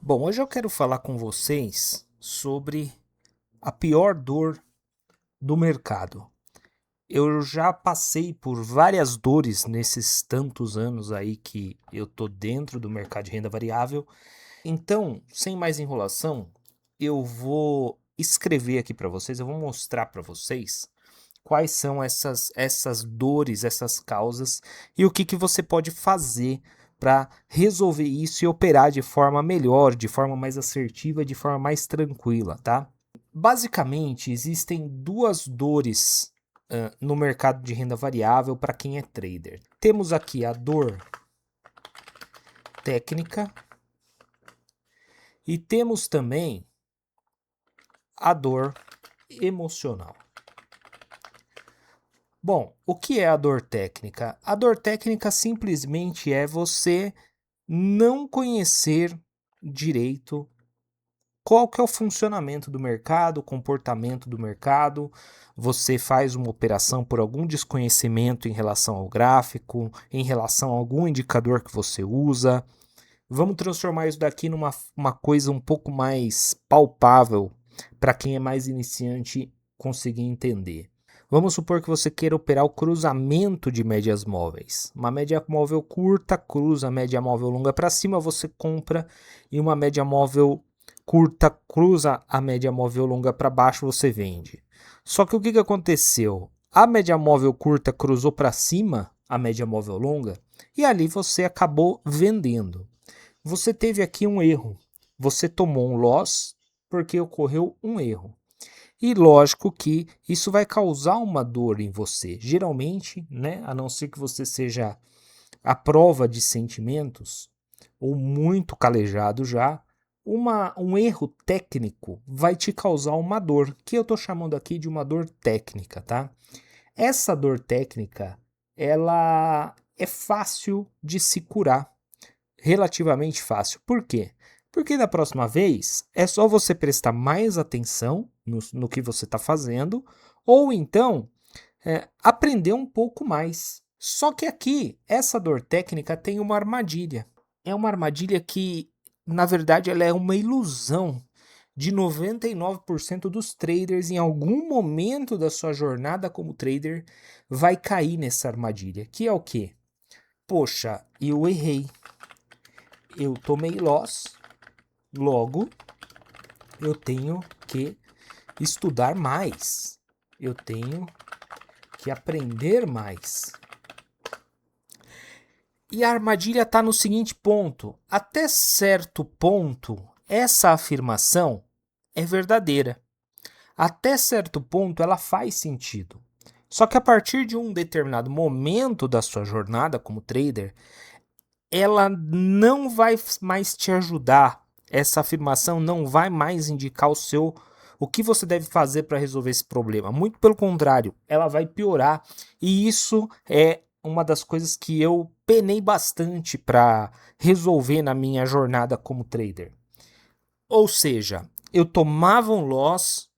Bom, hoje eu quero falar com vocês sobre a pior dor do mercado. Eu já passei por várias dores nesses tantos anos aí que eu tô dentro do mercado de renda variável. Então, sem mais enrolação, eu vou escrever aqui para vocês, eu vou mostrar para vocês quais são essas dores, essas causas e o que você pode fazer para resolver isso e operar de forma melhor, de forma mais assertiva, de forma mais tranquila, tá? Basicamente, existem duas dores no mercado de renda variável para quem é trader. Temos aqui a dor técnica e temos também a dor emocional. Bom, o que é a dor técnica? A dor técnica simplesmente é você não conhecer direito qual que é o funcionamento do mercado, o comportamento do mercado. Você faz uma operação por algum desconhecimento em relação ao gráfico, em relação a algum indicador que você usa. Vamos transformar isso daqui numa uma coisa um pouco mais palpável para quem é mais iniciante conseguir entender. Vamos supor que você queira operar o cruzamento de médias móveis. Uma média móvel curta cruza a média móvel longa para cima, você compra, e uma média móvel curta cruza a média móvel longa para baixo, você vende. Só que o que aconteceu? A média móvel curta cruzou para cima a média móvel longa e ali você acabou vendendo. Você teve aqui um erro. Você tomou um loss porque ocorreu um erro. E lógico que isso vai causar uma dor em você. Geralmente, né, a não ser que você seja à prova de sentimentos ou muito calejado já, um erro técnico vai te causar uma dor, que eu estou chamando aqui de uma dor técnica, tá? Essa dor técnica, ela é fácil de se curar, relativamente fácil. Por quê? Porque da próxima vez é só você prestar mais atenção no que você está fazendo, ou então aprender um pouco mais. Só que aqui, essa dor técnica tem uma armadilha. É uma armadilha que, na verdade, ela é uma ilusão de 99% dos traders. Em algum momento da sua jornada como trader, vai cair nessa armadilha. Que é o quê? Poxa, eu errei. Eu tomei loss, logo eu tenho que estudar mais. Eu tenho que aprender mais. E a armadilha está no seguinte ponto: até certo ponto, essa afirmação é verdadeira. Até certo ponto, ela faz sentido. Só que a partir de um determinado momento da sua jornada como trader, ela não vai mais te ajudar. Essa afirmação não vai mais indicar o que você deve fazer para resolver esse problema. Muito pelo contrário, ela vai piorar. E isso é uma das coisas que eu penei bastante para resolver na minha jornada como trader. Ou seja, eu tomava um loss,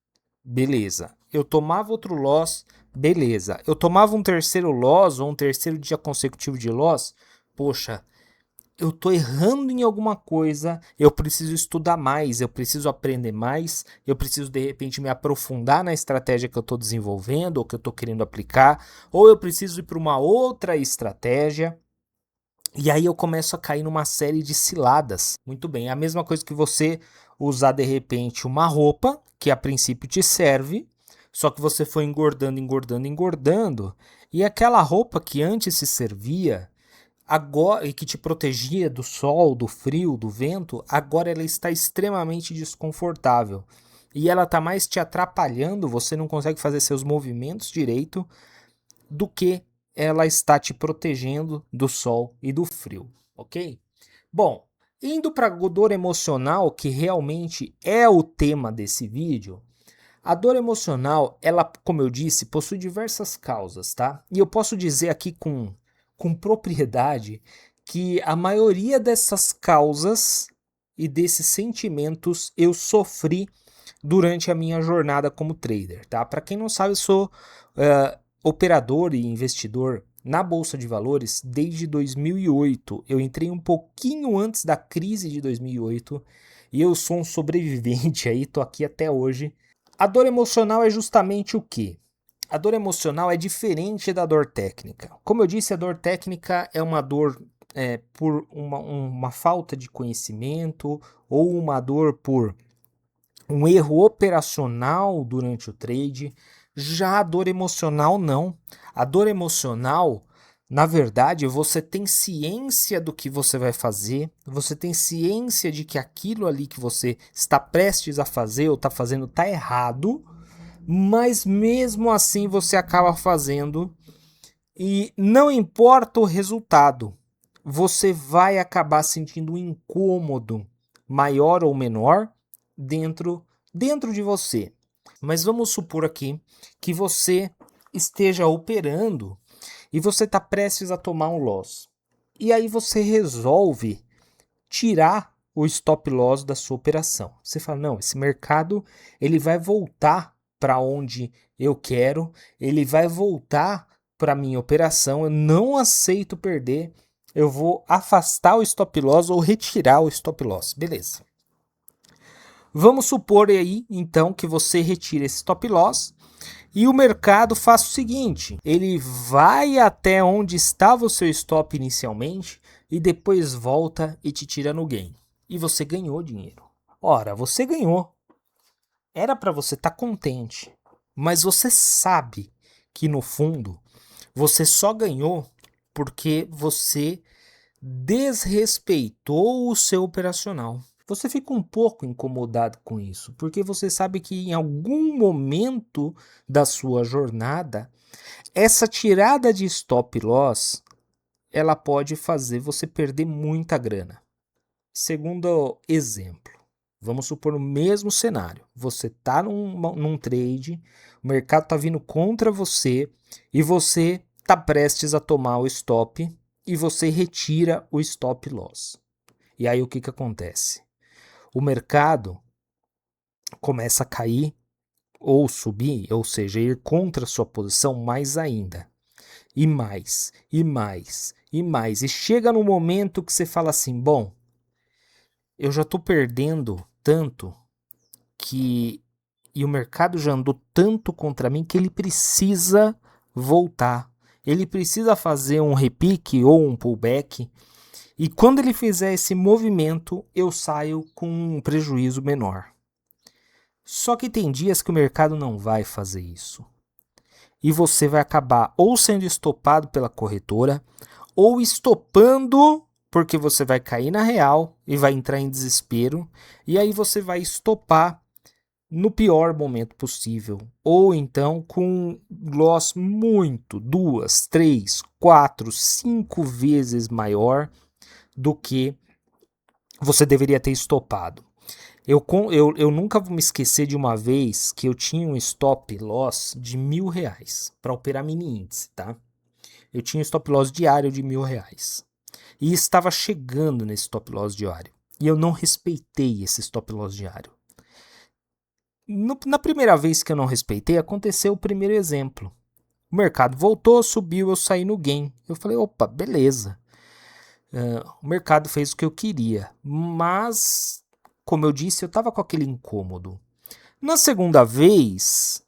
beleza. Eu tomava outro loss, beleza. Eu tomava um terceiro loss ou um terceiro dia consecutivo de loss, poxa, eu tô errando em alguma coisa, eu preciso estudar mais, eu preciso aprender mais, eu preciso de repente me aprofundar na estratégia que eu estou desenvolvendo ou que eu estou querendo aplicar, ou eu preciso ir para uma outra estratégia. E aí eu começo a cair numa série de ciladas. Muito bem, é a mesma coisa que você usar de repente uma roupa que a princípio te serve, só que você foi engordando, engordando, engordando, e aquela roupa que antes se servia agora e que te protegia do sol, do frio, do vento, agora ela está extremamente desconfortável. E ela está mais te atrapalhando, você não consegue fazer seus movimentos direito, do que ela está te protegendo do sol e do frio, ok? Bom, indo para a dor emocional, que realmente é o tema desse vídeo, a dor emocional, ela, como eu disse, possui diversas causas, tá? E eu posso dizer aqui com propriedade que a maioria dessas causas e desses sentimentos eu sofri durante a minha jornada como trader, tá? Para quem não sabe, eu sou operador e investidor na Bolsa de Valores desde 2008. Eu entrei um pouquinho antes da crise de 2008 e eu sou um sobrevivente aí, tô aqui até hoje. A dor emocional é justamente o quê? A dor emocional é diferente da dor técnica. Como eu disse, a dor técnica é uma dor por uma falta de conhecimento ou uma dor por um erro operacional durante o trade. Já a dor emocional não. A dor emocional, na verdade, você tem ciência do que você vai fazer, você tem ciência de que aquilo ali que você está prestes a fazer ou está fazendo está errado, mas mesmo assim você acaba fazendo e não importa o resultado, você vai acabar sentindo um incômodo maior ou menor dentro de você. Mas vamos supor aqui que você esteja operando e você está prestes a tomar um loss. E aí você resolve tirar o stop loss da sua operação. Você fala, não, esse mercado ele vai voltar para onde eu quero, ele vai voltar para minha operação, eu não aceito perder, eu vou afastar o stop loss ou retirar o stop loss. Beleza. Vamos supor aí, então, que você retira esse stop loss e o mercado faz o seguinte, ele vai até onde estava o seu stop inicialmente e depois volta e te tira no gain. E você ganhou dinheiro. Ora, você ganhou. Era para você estar contente. Mas você sabe que no fundo você só ganhou porque você desrespeitou o seu operacional. Você fica um pouco incomodado com isso, porque você sabe que em algum momento da sua jornada, essa tirada de stop loss, ela pode fazer você perder muita grana. Segundo exemplo, vamos supor o mesmo cenário. Você está num trade, o mercado está vindo contra você e você está prestes a tomar o stop e você retira o stop loss. E aí o que acontece? O mercado começa a cair ou subir, ou seja, ir contra a sua posição mais ainda. E mais, e mais, e mais. E chega no momento que você fala assim, bom, eu já estou perdendo tanto que... E o mercado já andou tanto contra mim que ele precisa voltar. Ele precisa fazer um repique ou um pullback. E quando ele fizer esse movimento, eu saio com um prejuízo menor. Só que tem dias que o mercado não vai fazer isso. E você vai acabar ou sendo estopado pela corretora, ou estopando porque você vai cair na real e vai entrar em desespero. E aí você vai estopar no pior momento possível. Ou então com loss muito, 2, 3, 4, 5 vezes maior do que você deveria ter estopado. Eu nunca vou me esquecer de uma vez que eu tinha um stop loss de R$1.000 para operar mini índice, tá? Eu tinha um stop loss diário de R$1.000 e estava chegando nesse stop loss diário e eu não respeitei esse stop loss diário. Na primeira vez que eu não respeitei, aconteceu o primeiro exemplo. O mercado voltou, subiu, eu saí no gain. Eu falei, opa, beleza. O mercado fez o que eu queria, mas, como eu disse, eu estava com aquele incômodo. Na segunda vez,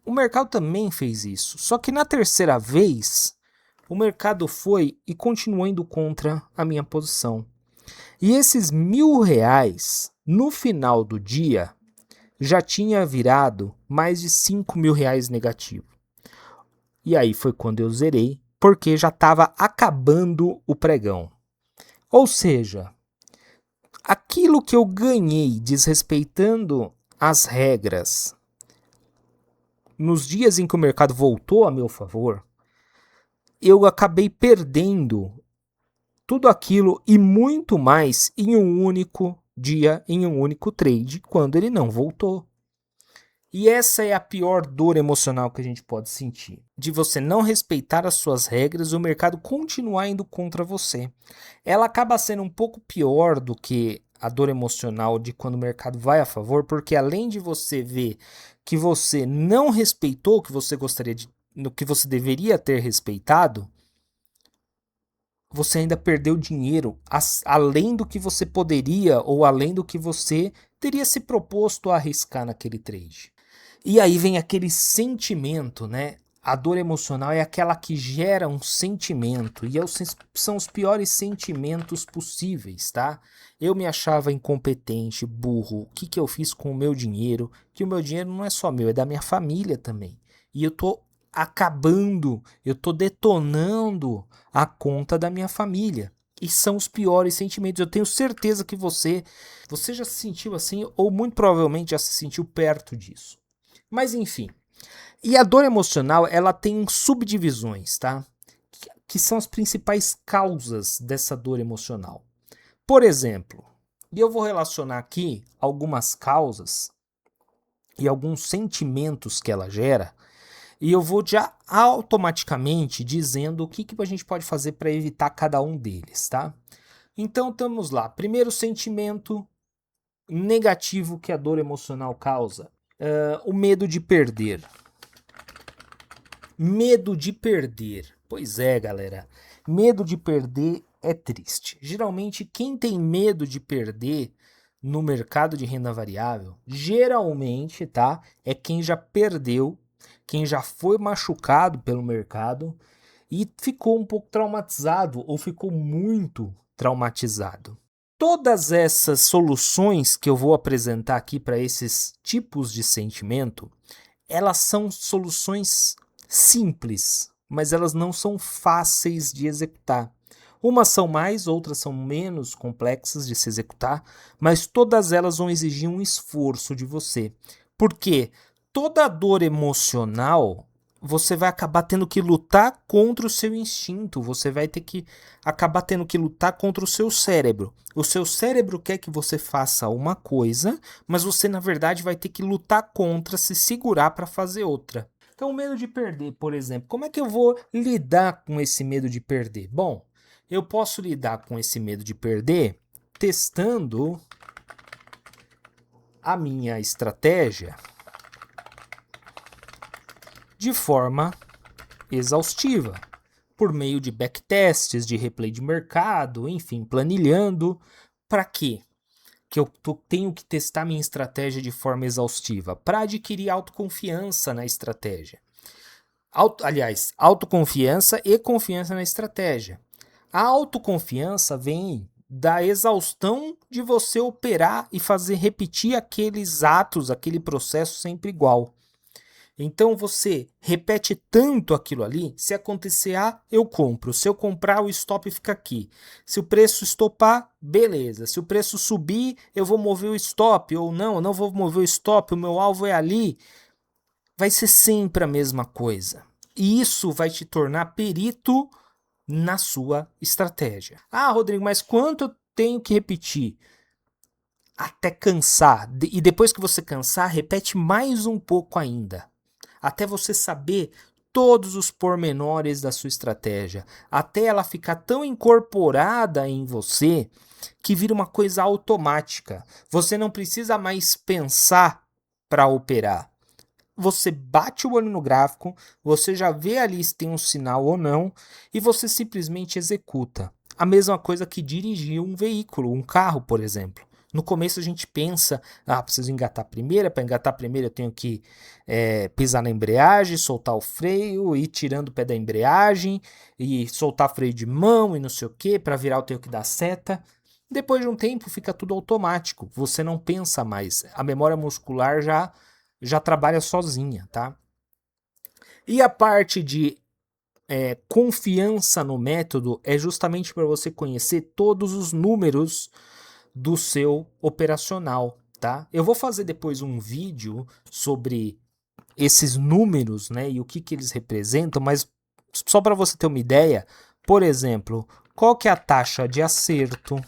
o mercado também fez isso, só que na terceira vez, o mercado foi e continuou indo contra a minha posição. E esses R$1.000, no final do dia, já tinha virado mais de R$5.000 negativo. E aí foi quando eu zerei, porque já estava acabando o pregão. Ou seja, aquilo que eu ganhei desrespeitando as regras nos dias em que o mercado voltou a meu favor, eu acabei perdendo tudo aquilo e muito mais em um único dia, em um único trade, quando ele não voltou. E essa é a pior dor emocional que a gente pode sentir. De você não respeitar as suas regras e o mercado continuar indo contra você. Ela acaba sendo um pouco pior do que a dor emocional de quando o mercado vai a favor, porque além de você ver que você não respeitou o que você gostaria de no que você deveria ter respeitado, você ainda perdeu dinheiro além do que você poderia ou além do que você teria se proposto a arriscar naquele trade. E aí vem aquele sentimento, né? A dor emocional é aquela que gera um sentimento, e são os piores sentimentos possíveis, tá? Eu me achava incompetente, burro. O que eu fiz com o meu dinheiro? Que o meu dinheiro não é só meu, é da minha família também. E eu tô acabando, eu tô detonando a conta da minha família. E são os piores sentimentos. Eu tenho certeza que você já se sentiu assim, ou muito provavelmente já se sentiu perto disso. Mas enfim. E a dor emocional, ela tem subdivisões, tá? Que são as principais causas dessa dor emocional. Por exemplo, e eu vou relacionar aqui algumas causas e alguns sentimentos que ela gera, e eu vou já automaticamente dizendo o que a gente pode fazer para evitar cada um deles, tá? Então, estamos lá. Primeiro sentimento negativo que a dor emocional causa: o medo de perder. Medo de perder. Pois é, galera. Medo de perder é triste. Geralmente, quem tem medo de perder no mercado de renda variável, geralmente, tá? É quem já perdeu, quem já foi machucado pelo mercado e ficou um pouco traumatizado ou ficou muito traumatizado. Todas essas soluções que eu vou apresentar aqui para esses tipos de sentimento, elas são soluções simples, mas elas não são fáceis de executar. Umas são mais, outras são menos complexas de se executar, mas todas elas vão exigir um esforço de você. Porque toda dor emocional, você vai acabar tendo que lutar contra o seu instinto, você vai ter que acabar tendo que lutar contra o seu cérebro. O seu cérebro quer que você faça uma coisa, mas você na verdade vai ter que lutar contra, se segurar para fazer outra. Então, o medo de perder, por exemplo, como é que eu vou lidar com esse medo de perder? Bom, eu posso lidar com esse medo de perder testando a minha estratégia de forma exaustiva, por meio de backtests, de replay de mercado, enfim, planilhando. Para quê? Que eu tenho que testar minha estratégia de forma exaustiva? Para adquirir autoconfiança na estratégia. Autoconfiança e confiança na estratégia. A autoconfiança vem da exaustão de você operar e fazer repetir aqueles atos, aquele processo sempre igual. Então você repete tanto aquilo ali, se acontecer A, eu compro. Se eu comprar, o stop fica aqui. Se o preço estopar, beleza. Se o preço subir, eu vou mover o stop. Ou não, eu não vou mover o stop, o meu alvo é ali. Vai ser sempre a mesma coisa. E isso vai te tornar perito na sua estratégia. Ah, Rodrigo, mas quanto eu tenho que repetir? Até cansar. E depois que você cansar, repete mais um pouco ainda. Até você saber todos os pormenores da sua estratégia. Até ela ficar tão incorporada em você que vira uma coisa automática. Você não precisa mais pensar para operar. Você bate o olho no gráfico, você já vê ali se tem um sinal ou não, e você simplesmente executa. A mesma coisa que dirigir um veículo, um carro, por exemplo. No começo a gente pensa, preciso engatar a primeira, para engatar a primeira eu tenho que pisar na embreagem, soltar o freio, ir tirando o pé da embreagem, e soltar freio de mão e não sei o que, para virar eu tenho que dar seta. Depois de um tempo fica tudo automático, você não pensa mais, a memória muscular já trabalha sozinha, tá? E a parte de confiança no método é justamente para você conhecer todos os números do seu operacional, tá? Eu vou fazer depois um vídeo sobre esses números, né, e o que eles representam, mas só para você ter uma ideia, por exemplo, qual que é a taxa de acerto,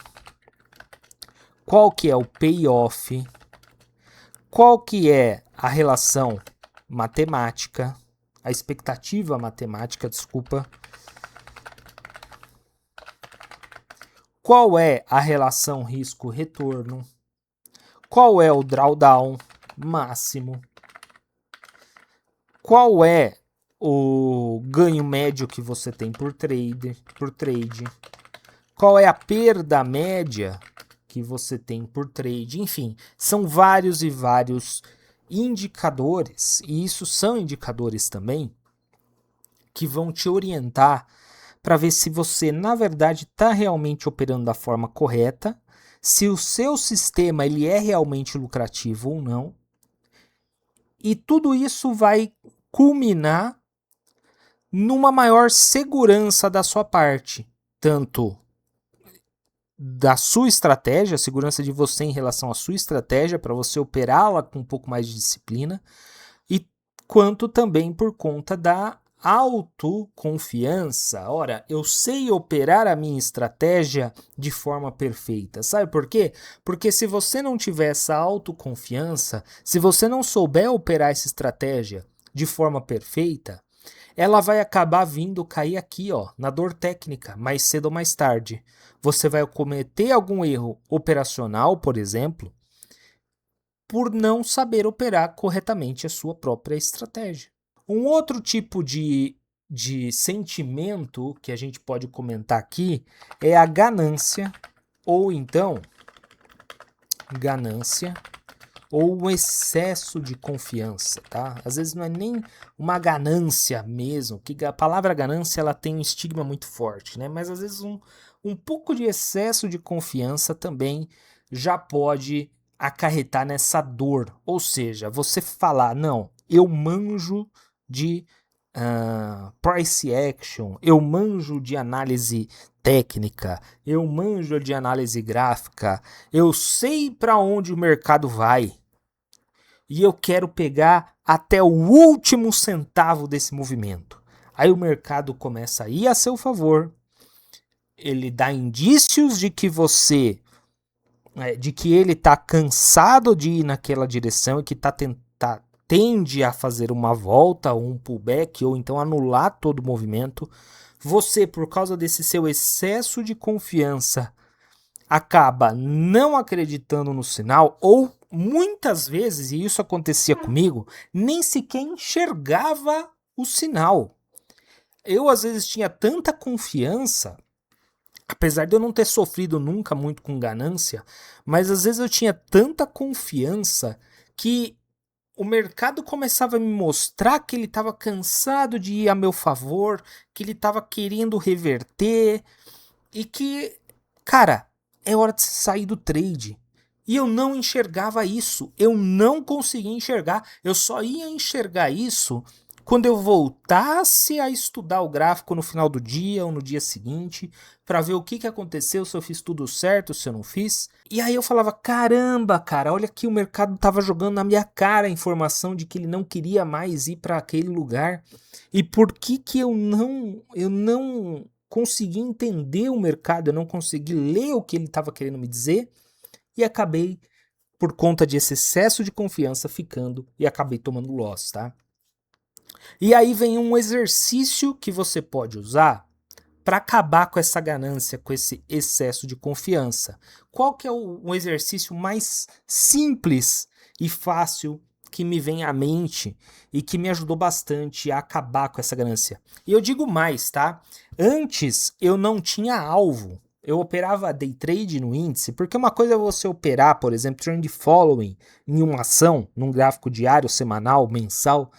qual que é o payoff, qual que é a relação matemática, a expectativa matemática, desculpa. Qual é a relação risco-retorno? Qual é o drawdown máximo? Qual é o ganho médio que você tem por trade, qual é a perda média que você tem por trade, enfim, são vários e vários indicadores, e isso são indicadores também que vão te orientar para ver se você, na verdade, está realmente operando da forma correta, se o seu sistema ele é realmente lucrativo ou não, e tudo isso vai culminar numa maior segurança da sua parte, tanto da sua estratégia, a segurança de você em relação à sua estratégia, para você operá-la com um pouco mais de disciplina, e quanto também por conta da autoconfiança. Ora, eu sei operar a minha estratégia de forma perfeita. Sabe por quê? Porque se você não tiver essa autoconfiança, se você não souber operar essa estratégia de forma perfeita, ela vai acabar vindo cair aqui, ó, na dor técnica, mais cedo ou mais tarde. Você vai cometer algum erro operacional, por exemplo, por não saber operar corretamente a sua própria estratégia. Um outro tipo de sentimento que a gente pode comentar aqui é a ganância, ou então ganância, ou um excesso de confiança, tá? Às vezes não é nem uma ganância mesmo, que a palavra ganância ela tem um estigma muito forte, né? Mas às vezes um pouco de excesso de confiança também já pode acarretar nessa dor. Ou seja, você falar, não, eu manjo de price action, eu manjo de análise técnica, eu manjo de análise gráfica, eu sei para onde o mercado vai e eu quero pegar até o último centavo desse movimento. Aí o mercado começa a ir a seu favor, ele dá indícios de que ele está cansado de ir naquela direção e que tende a fazer uma volta, ou um pullback, ou então anular todo o movimento. Você, por causa desse seu excesso de confiança, acaba não acreditando no sinal, ou muitas vezes, e isso acontecia comigo, nem sequer enxergava o sinal. Eu às vezes tinha tanta confiança, apesar de eu não ter sofrido nunca muito com ganância, mas às vezes eu tinha tanta confiança que o mercado começava a me mostrar que ele estava cansado de ir a meu favor, que ele estava querendo reverter e que, cara, é hora de sair do trade. E eu não enxergava isso, eu não conseguia enxergar, eu só ia enxergar isso quando eu voltasse a estudar o gráfico no final do dia ou no dia seguinte, para ver o que aconteceu, se eu fiz tudo certo, se eu não fiz. E aí eu falava, caramba, cara, olha que o mercado estava jogando na minha cara a informação de que ele não queria mais ir para aquele lugar. E por que eu não consegui entender o mercado, eu não consegui ler o que ele estava querendo me dizer, e acabei, por conta desse excesso de confiança, ficando e acabei tomando loss, tá? E aí vem um exercício que você pode usar para acabar com essa ganância, com esse excesso de confiança. Qual que é um exercício mais simples e fácil que me vem à mente e que me ajudou bastante a acabar com essa ganância? E eu digo mais, tá? Antes eu não tinha alvo. Eu operava day trade no índice, porque uma coisa é você operar, por exemplo, trend following em uma ação, num gráfico diário, semanal, mensal,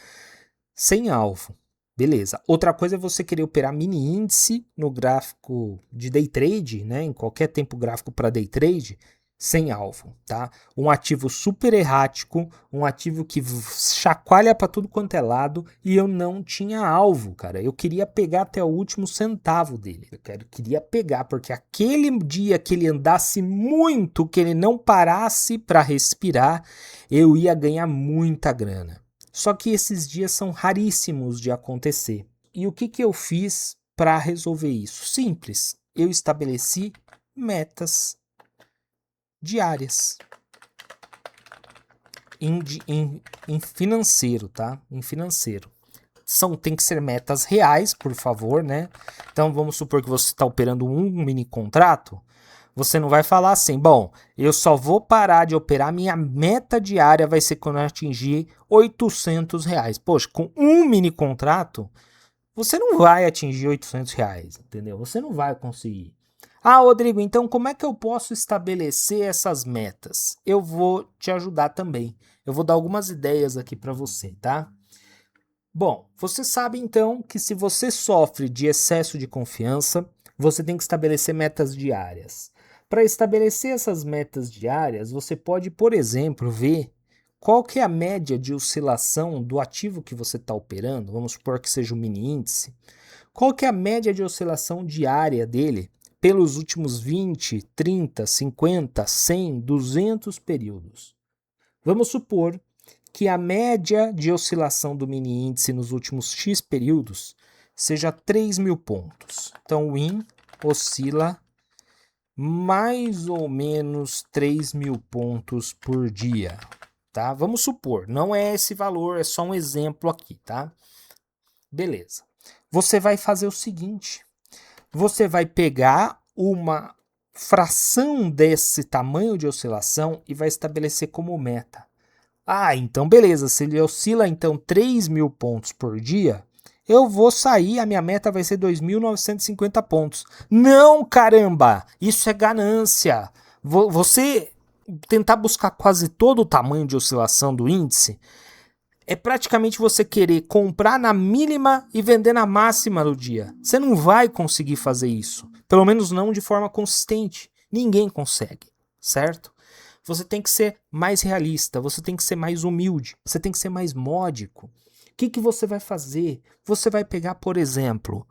sem alvo. Beleza. Outra coisa é você querer operar mini índice no gráfico de day trade, né, em qualquer tempo gráfico para day trade, sem alvo, tá? Um ativo super errático, um ativo que chacoalha para tudo quanto é lado, e eu não tinha alvo, cara. Eu queria pegar até o último centavo dele. Queria pegar, porque aquele dia que ele andasse muito, que ele não parasse para respirar, eu ia ganhar muita grana. Só que esses dias são raríssimos de acontecer. E o que eu fiz para resolver isso? Simples. Eu estabeleci metas diárias em financeiro, tá? Em financeiro. Tem que ser metas reais, por favor, né? Então vamos supor que você está operando um mini contrato. Você não vai falar assim, bom, eu só vou parar de operar, minha meta diária vai ser quando eu atingir R$ 800. Poxa, com um mini contrato, você não vai atingir R$ 800, entendeu? Você não vai conseguir. Ah, Rodrigo, então como é que eu posso estabelecer essas metas? Eu vou te ajudar também. Eu vou dar algumas ideias aqui para você, tá? Bom, você sabe então que se você sofre de excesso de confiança, você tem que estabelecer metas diárias. Para estabelecer essas metas diárias, você pode, por exemplo, ver qual que é a média de oscilação do ativo que você está operando. Vamos supor que seja o mini índice. Qual que é a média de oscilação diária dele pelos últimos 20, 30, 50, 100, 200 períodos? Vamos supor que a média de oscilação do mini índice nos últimos X períodos seja 3.000 pontos. Então, o IN oscila mais ou menos 3.000 pontos por dia, tá? Vamos supor, não é esse valor, é só um exemplo aqui, tá? Beleza. Você vai fazer o seguinte, você vai pegar uma fração desse tamanho de oscilação e vai estabelecer como meta. Ah, então beleza, se ele oscila então 3.000 pontos por dia, eu vou sair, a minha meta vai ser 2.950 pontos. Não, caramba, isso é ganância. Você tentar buscar quase todo o tamanho de oscilação do índice é praticamente você querer comprar na mínima e vender na máxima no dia. Você não vai conseguir fazer isso, pelo menos não de forma consistente. Ninguém consegue, certo? Você tem que ser mais realista, você tem que ser mais humilde, você tem que ser mais módico. O que você vai fazer? Você vai pegar, por exemplo,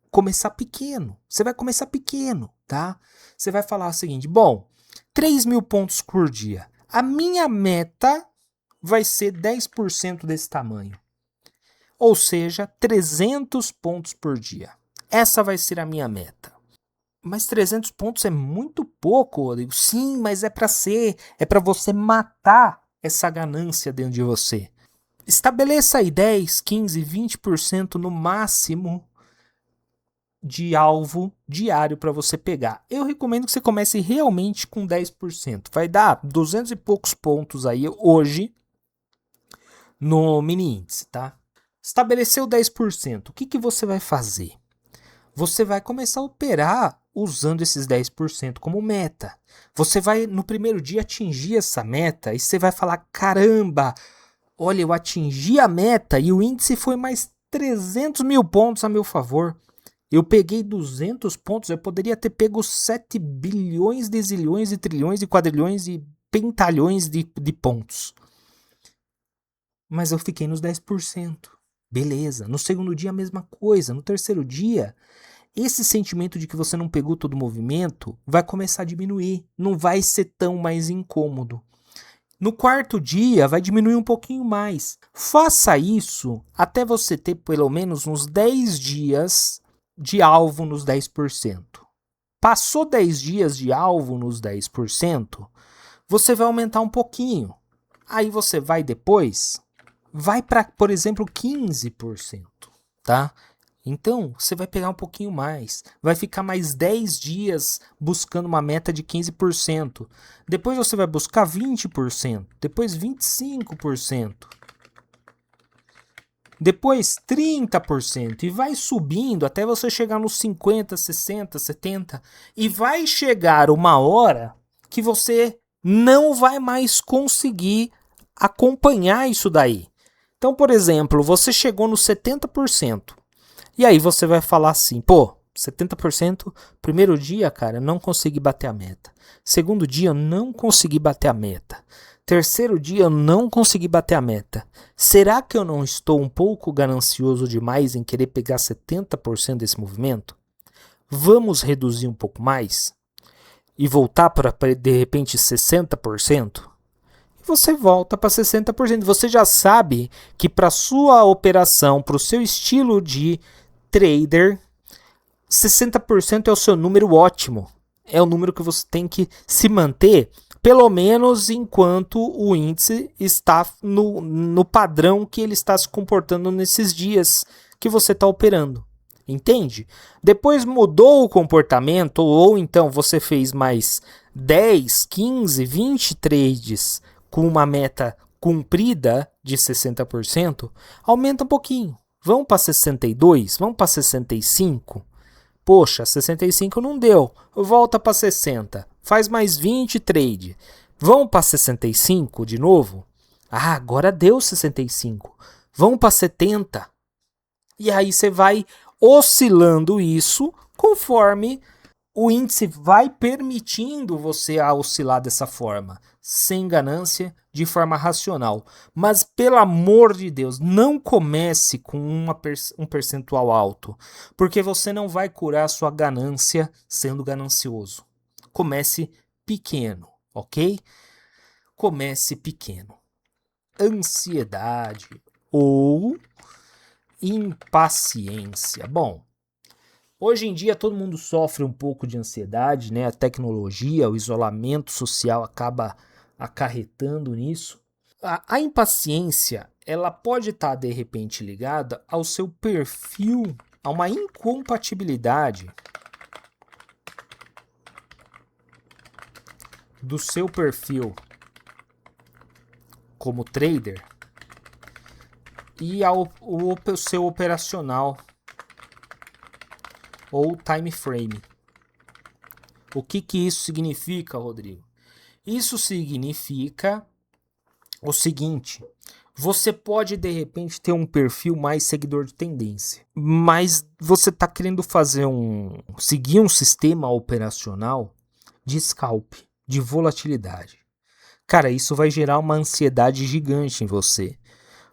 começar pequeno. Você vai começar pequeno, tá? Você vai falar o seguinte, bom, 3.000 pontos por dia. A minha meta vai ser 10% desse tamanho. Ou seja, 300 pontos por dia. Essa vai ser a minha meta. Mas 300 pontos é muito pouco, Rodrigo. Sim, mas é para ser, é para você matar essa ganância dentro de você. Estabeleça aí 10, 15, 20% no máximo de alvo diário para você pegar. Eu recomendo que você comece realmente com 10%. Vai dar 200 e poucos pontos aí hoje no mini índice, tá? Estabeleceu 10%. O que você vai fazer? Você vai começar a operar usando esses 10% como meta. Você vai, no primeiro dia, atingir essa meta e você vai falar, caramba, olha, eu atingi a meta e o índice foi mais 300.000 pontos a meu favor. Eu peguei 200 pontos, eu poderia ter pego 7 bilhões de zilhões, de trilhões, de quadrilhões e pentalhões de pontos. Mas eu fiquei nos 10%. Beleza. No segundo dia, a mesma coisa. No terceiro dia, esse sentimento de que você não pegou todo o movimento vai começar a diminuir. Não vai ser tão mais incômodo. No quarto dia, vai diminuir um pouquinho mais. Faça isso até você ter pelo menos uns 10 dias de alvo nos 10%. Passou 10 dias de alvo nos 10%, você vai aumentar um pouquinho. Aí você vai depois, vai para, por exemplo, 15%, tá? Então, você vai pegar um pouquinho mais, vai ficar mais 10 dias buscando uma meta de 15%. Depois você vai buscar 20%, depois 25%. Depois 30% e vai subindo até você chegar nos 50, 60, 70 e vai chegar uma hora que você não vai mais conseguir acompanhar isso daí. Então, por exemplo, você chegou nos 70%. E aí você vai falar assim, pô, 70%, primeiro dia, cara, não consegui bater a meta. Segundo dia, eu não consegui bater a meta. Terceiro dia, eu não consegui bater a meta. Será que eu não estou um pouco ganancioso demais em querer pegar 70% desse movimento? Vamos reduzir um pouco mais? E voltar para, de repente, 60%? Você volta para 60%. Você já sabe que para sua operação, para o seu estilo de trader, 60% é o seu número ótimo. É o número que você tem que se manter, pelo menos enquanto o índice está no padrão que ele está se comportando nesses dias que você está operando. Entende? Depois mudou o comportamento, ou então você fez mais 10, 15, 20 trades com uma meta cumprida de 60%, aumenta um pouquinho. Vamos para 62, vamos para 65. Poxa, 65 não deu. Volta para 60. Faz mais 20 trade. Vamos para 65 de novo? Ah, agora deu 65. Vamos para 70. E aí você vai oscilando isso conforme o índice vai permitindo você a oscilar dessa forma, sem ganância, de forma racional. Mas, pelo amor de Deus, não comece com um percentual alto, porque você não vai curar sua ganância sendo ganancioso. Comece pequeno, ok? Comece pequeno. Ansiedade ou impaciência. Bom, hoje em dia todo mundo sofre um pouco de ansiedade, né? A tecnologia, o isolamento social acaba acarretando nisso. A impaciência, ela pode estar de repente ligada ao seu perfil, a uma incompatibilidade do seu perfil como trader e o seu operacional ou time frame. O que isso significa, Rodrigo? Isso significa o seguinte: você pode de repente ter um perfil mais seguidor de tendência, mas você está querendo seguir um sistema operacional de scalp, de volatilidade. Cara, isso vai gerar uma ansiedade gigante em você,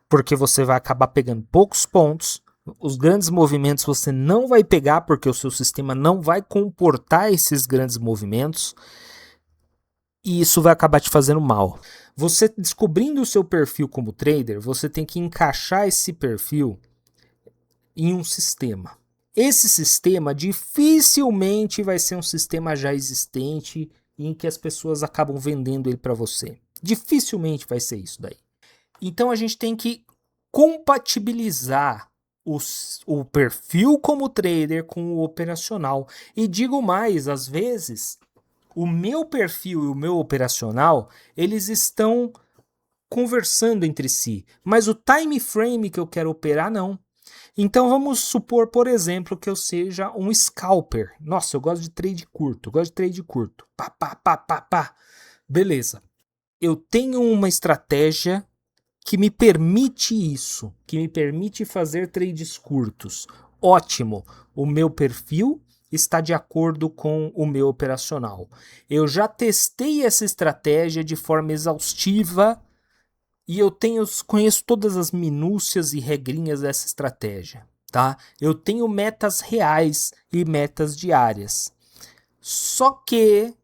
porque você vai acabar pegando poucos pontos. Os grandes movimentos você não vai pegar porque o seu sistema não vai comportar esses grandes movimentos e isso vai acabar te fazendo mal. Você descobrindo o seu perfil como trader, você tem que encaixar esse perfil em um sistema. Esse sistema dificilmente vai ser um sistema já existente em que as pessoas acabam vendendo ele para você. Dificilmente vai ser isso daí. Então a gente tem que compatibilizar o perfil como trader com o operacional. E digo mais, às vezes, o meu perfil e o meu operacional, eles estão conversando entre si, mas o time frame que eu quero operar, não. Então vamos supor, por exemplo, que eu seja um scalper. Nossa, eu gosto de trade curto, Pá, pá, pá, pá, pá. Beleza. Eu tenho uma estratégia que me permite isso, que me permite fazer trades curtos. Ótimo, o meu perfil está de acordo com o meu operacional. Eu já testei essa estratégia de forma exaustiva e conheço todas as minúcias e regrinhas dessa estratégia, tá? Eu tenho metas reais e metas diárias. Só que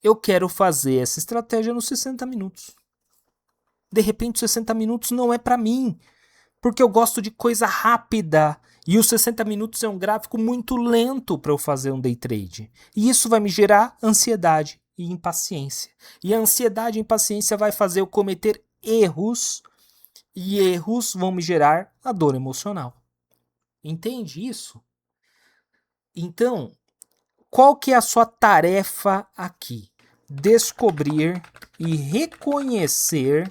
eu quero fazer essa estratégia nos 60 minutos. De repente, 60 minutos não é para mim, porque eu gosto de coisa rápida. E os 60 minutos é um gráfico muito lento para eu fazer um day trade. E isso vai me gerar ansiedade e impaciência. E a ansiedade e impaciência vai fazer eu cometer erros. E erros vão me gerar a dor emocional. Entende isso? Então, qual que é a sua tarefa aqui? Descobrir e reconhecer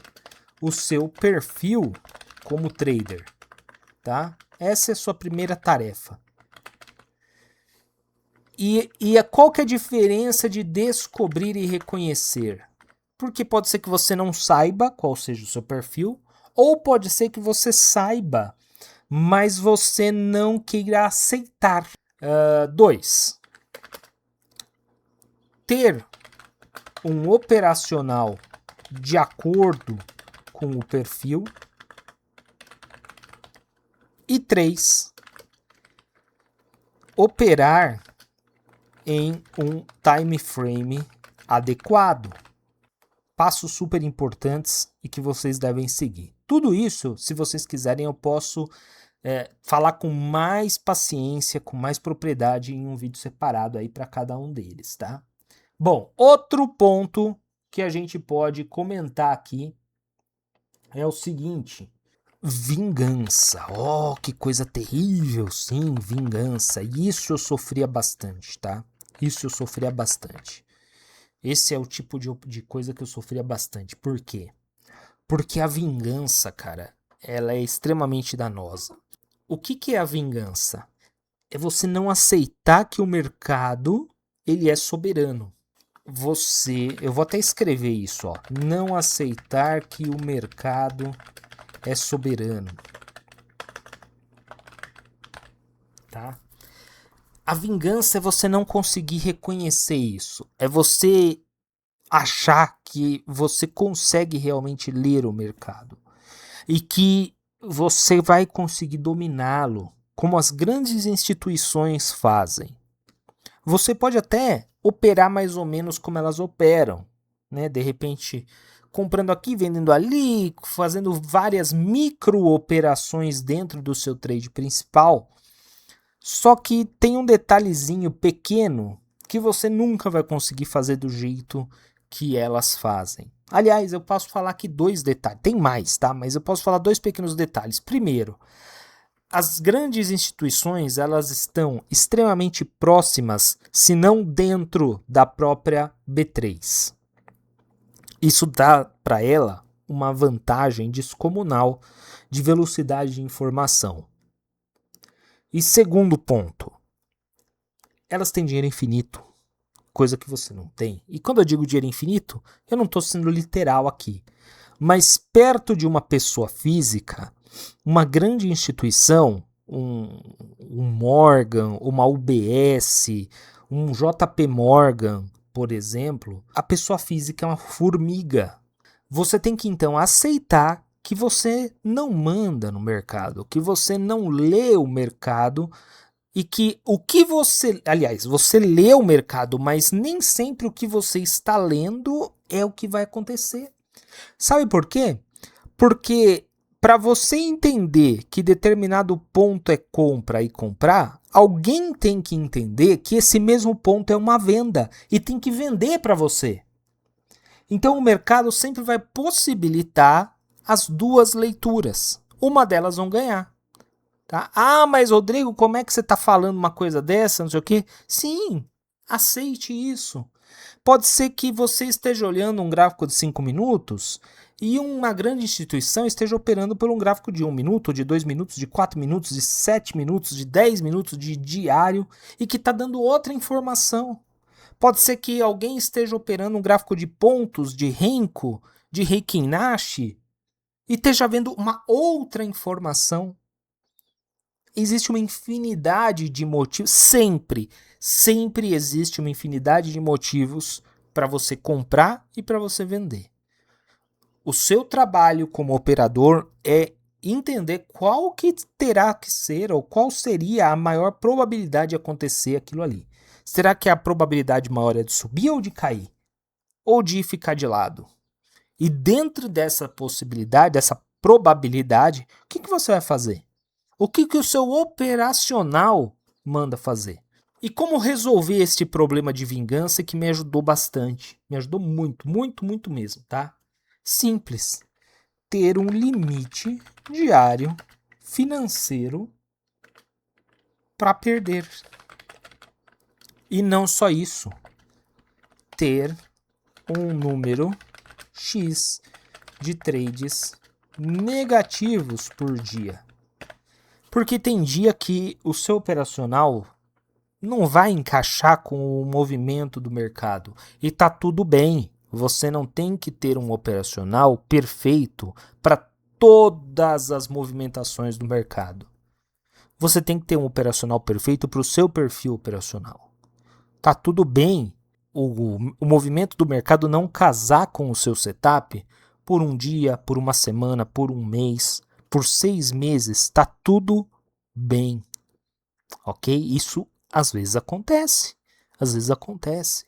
o seu perfil como trader, tá? Essa é a sua primeira tarefa. E qual que é a diferença de descobrir e reconhecer? Porque pode ser que você não saiba qual seja o seu perfil, ou pode ser que você saiba, mas você não queira aceitar. 2. Ter um operacional de acordo com o perfil. E 3. Operar em um time frame adequado. Passos super importantes e que vocês devem seguir. Tudo isso, se vocês quiserem, eu posso falar com mais paciência, com mais propriedade em um vídeo separado aí para cada um deles, tá? Bom, outro ponto que a gente pode comentar aqui é o seguinte: Vingança. Oh, que coisa terrível. Sim, vingança. Isso eu sofria bastante, tá? Isso eu sofria bastante. Esse é o tipo de coisa que eu sofria bastante. Por quê? Porque a vingança, cara, ela é extremamente danosa. O que é a vingança? É você não aceitar que o mercado ele é soberano. Eu vou até escrever isso, ó. Não aceitar que o mercado é soberano, tá? A vingança é você não conseguir reconhecer isso. É você achar que você consegue realmente ler o mercado e que você vai conseguir dominá-lo, como as grandes instituições fazem. Você pode até operar mais ou menos como elas operam, né? De repente, comprando aqui, vendendo ali, fazendo várias micro operações dentro do seu trade principal. Só que tem um detalhezinho pequeno que você nunca vai conseguir fazer do jeito que elas fazem. Aliás, eu posso falar aqui 2 detalhes. Tem mais, tá? Mas eu posso falar 2 pequenos detalhes. Primeiro, as grandes instituições, elas estão extremamente próximas, se não dentro da própria B3. Isso dá para ela uma vantagem descomunal de velocidade de informação. E segundo ponto, elas têm dinheiro infinito, coisa que você não tem. E quando eu digo dinheiro infinito, eu não estou sendo literal aqui. Mas perto de uma pessoa física, uma grande instituição, um Morgan, uma UBS, um JP Morgan, por exemplo, a pessoa física é uma formiga. Você tem que então aceitar que você não manda no mercado, que você não lê o mercado e que o que você, aliás, você lê o mercado, mas nem sempre o que você está lendo é o que vai acontecer. Sabe por quê? Porque para você entender que determinado ponto é compra e comprar, alguém tem que entender que esse mesmo ponto é uma venda e tem que vender para você. Então o mercado sempre vai possibilitar as 2 leituras. Uma delas vão ganhar. Tá? Ah, mas Rodrigo, como é que você está falando uma coisa dessa? Não sei o quê. Sim, aceite isso. Pode ser que você esteja olhando um gráfico de 5 minutos e uma grande instituição esteja operando por um gráfico de 1 minuto, de 2 minutos, de 4 minutos, de 7 minutos, de 10 minutos de diário e que está dando outra informação. Pode ser que alguém esteja operando um gráfico de pontos, de Renko, de Heikin Nash e esteja vendo uma outra informação. Existe uma infinidade de motivos, sempre existe uma infinidade de motivos para você comprar e para você vender. O seu trabalho como operador é entender qual que terá que ser ou qual seria a maior probabilidade de acontecer aquilo ali. Será que a probabilidade maior é de subir ou de cair? Ou de ficar de lado? E dentro dessa possibilidade, dessa probabilidade, o que você vai fazer? O que o seu operacional manda fazer? E como resolver este problema de vingança que me ajudou bastante? Me ajudou muito, muito, muito mesmo, tá? Simples. Ter um limite diário financeiro para perder. E não só isso. Ter um número X de trades negativos por dia. Porque tem dia que o seu operacional não vai encaixar com o movimento do mercado. E tá tudo bem. Você não tem que ter um operacional perfeito para todas as movimentações do mercado. Você tem que ter um operacional perfeito para o seu perfil operacional. Tá tudo bem o movimento do mercado não casar com o seu setup por um dia, por uma semana, por um mês, por 6 meses. Tá tudo bem. Ok? Isso às vezes acontece. Às vezes acontece.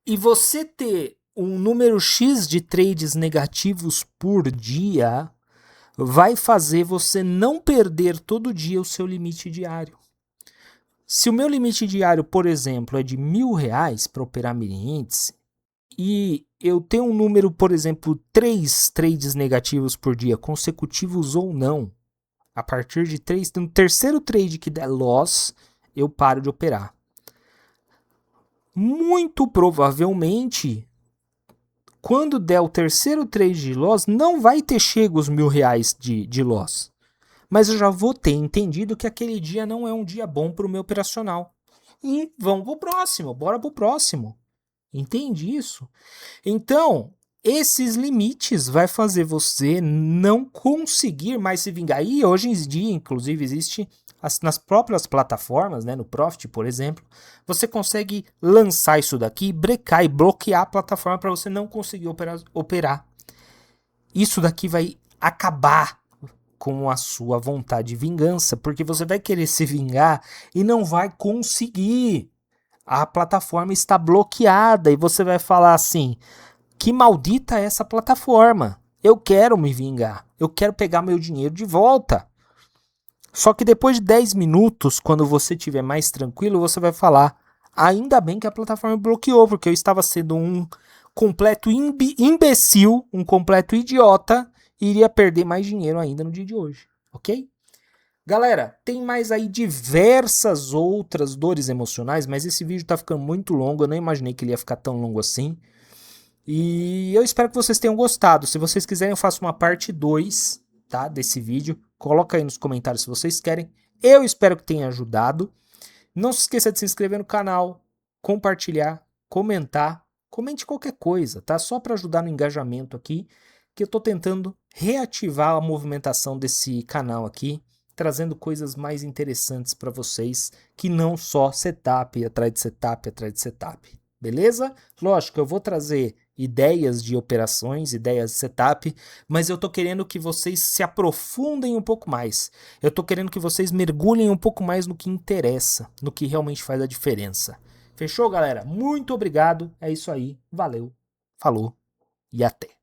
E você ter um número X de trades negativos por dia vai fazer você não perder todo dia o seu limite diário. Se o meu limite diário, por exemplo, é de R$1.000 para operar mini índice, e eu tenho um número, por exemplo, 3 trades negativos por dia, consecutivos ou não, a partir de 3, no terceiro trade que der loss, eu paro de operar. Muito provavelmente, quando der o terceiro trade de loss, não vai ter chego os R$1.000 de loss. Mas eu já vou ter entendido que aquele dia não é um dia bom para o meu operacional. E vamos pro próximo, bora pro próximo. Entende isso? Então, esses limites vai fazer você não conseguir mais se vingar. E hoje em dia, inclusive, existe nas próprias plataformas, né, no Profit, por exemplo, você consegue lançar isso daqui, brecar e bloquear a plataforma para você não conseguir operar. Isso daqui vai acabar com a sua vontade de vingança, porque você vai querer se vingar e não vai conseguir. A plataforma está bloqueada e você vai falar assim: que maldita é essa plataforma? Eu quero me vingar. Eu quero pegar meu dinheiro de volta. Só que depois de 10 minutos, quando você estiver mais tranquilo, você vai falar: ainda bem que a plataforma bloqueou, porque eu estava sendo um completo imbecil, um completo idiota, e iria perder mais dinheiro ainda no dia de hoje, ok? Galera, tem mais aí diversas outras dores emocionais, mas esse vídeo tá ficando muito longo, eu não imaginei que ele ia ficar tão longo assim. E eu espero que vocês tenham gostado. Se vocês quiserem, eu faço uma parte 2, tá, desse vídeo. Coloca aí nos comentários se vocês querem. Eu espero que tenha ajudado. Não se esqueça de se inscrever no canal, compartilhar, comentar. Comente qualquer coisa, tá? Só para ajudar no engajamento aqui, que eu tô tentando reativar a movimentação desse canal aqui, trazendo coisas mais interessantes para vocês, que não só setup atrás de setup atrás de setup. Beleza? Lógico, eu vou trazer ideias de operações, ideias de setup, mas eu tô querendo que vocês se aprofundem um pouco mais. Eu tô querendo que vocês mergulhem um pouco mais no que interessa, no que realmente faz a diferença. Fechou, galera? Muito obrigado. É isso aí. Valeu. Falou e até.